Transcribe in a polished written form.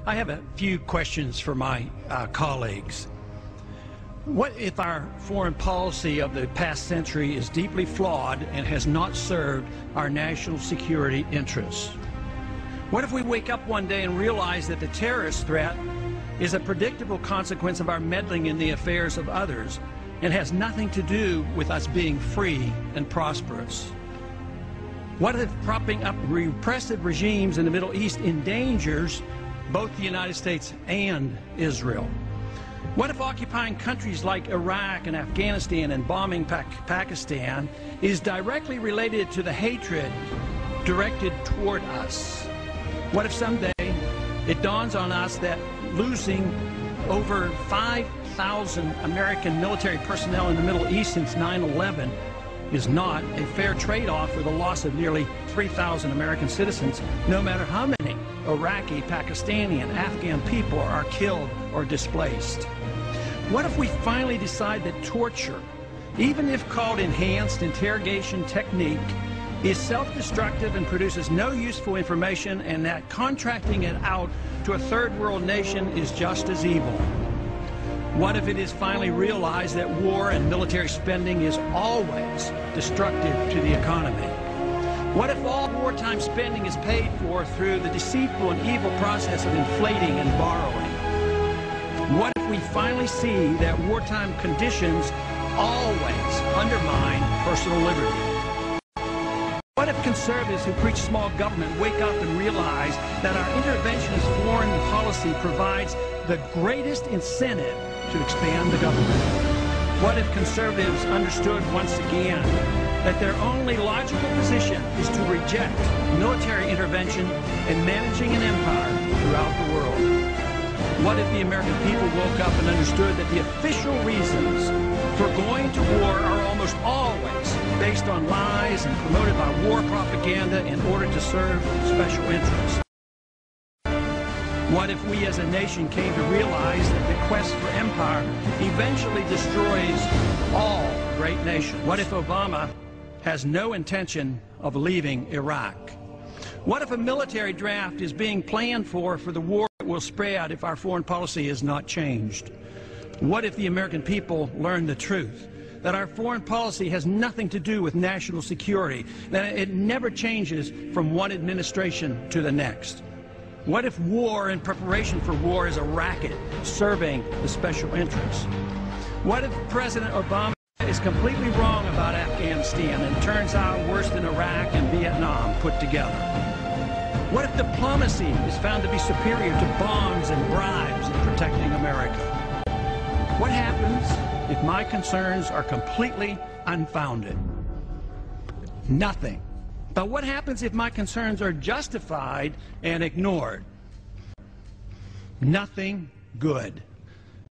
I have a few questions for my colleagues. What if our foreign policy of the past century is deeply flawed and has not served our national security interests? What if we wake up one day and realize that the terrorist threat is a predictable consequence of our meddling in the affairs of others and has nothing to do with us being free and prosperous? What if propping up repressive regimes in the Middle East endangers both the United States and Israel? What if occupying countries like Iraq and Afghanistan and bombing Pakistan is directly related to the hatred directed toward us? What if someday it dawns on us that losing over 5,000 American military personnel in the Middle East since 9/11 is not a fair trade-off for the loss of nearly 3,000 American citizens, no matter how many Iraqi, Pakistani, and Afghan people are killed or displaced? What if we finally decide that torture, even if called enhanced interrogation technique, is self-destructive and produces no useful information, and that contracting it out to a third world nation is just as evil? What if it is finally realized that war and military spending is always destructive to the economy? What if all wartime spending is paid for through the deceitful and evil process of inflating and borrowing? What if we finally see that wartime conditions always undermine personal liberty? What if conservatives who preach small government wake up and realize that our interventionist foreign policy provides the greatest incentive to expand the government? What if conservatives understood once again that their only logical position is to reject military intervention in managing an empire throughout the world? What if the American people woke up and understood that the official reasons for going to war are almost always based on lies and promoted by war propaganda in order to serve special interests? What if we as a nation came to realize that the quest for empire eventually destroys all great nations? What if Obama has no intention of leaving Iraq? What if a military draft is being planned for the war that will spread if our foreign policy is not changed? What if the American people learn the truth, that our foreign policy has nothing to do with national security, that it never changes from one administration to the next? What if war and preparation for war is a racket serving the special interests? What if President Obama is completely wrong about Afghanistan and turns out worse than Iraq and Vietnam put together? What if diplomacy is found to be superior to bombs and bribes in protecting America? What happens if my concerns are completely unfounded? Nothing. But what happens if my concerns are justified and ignored? Nothing good.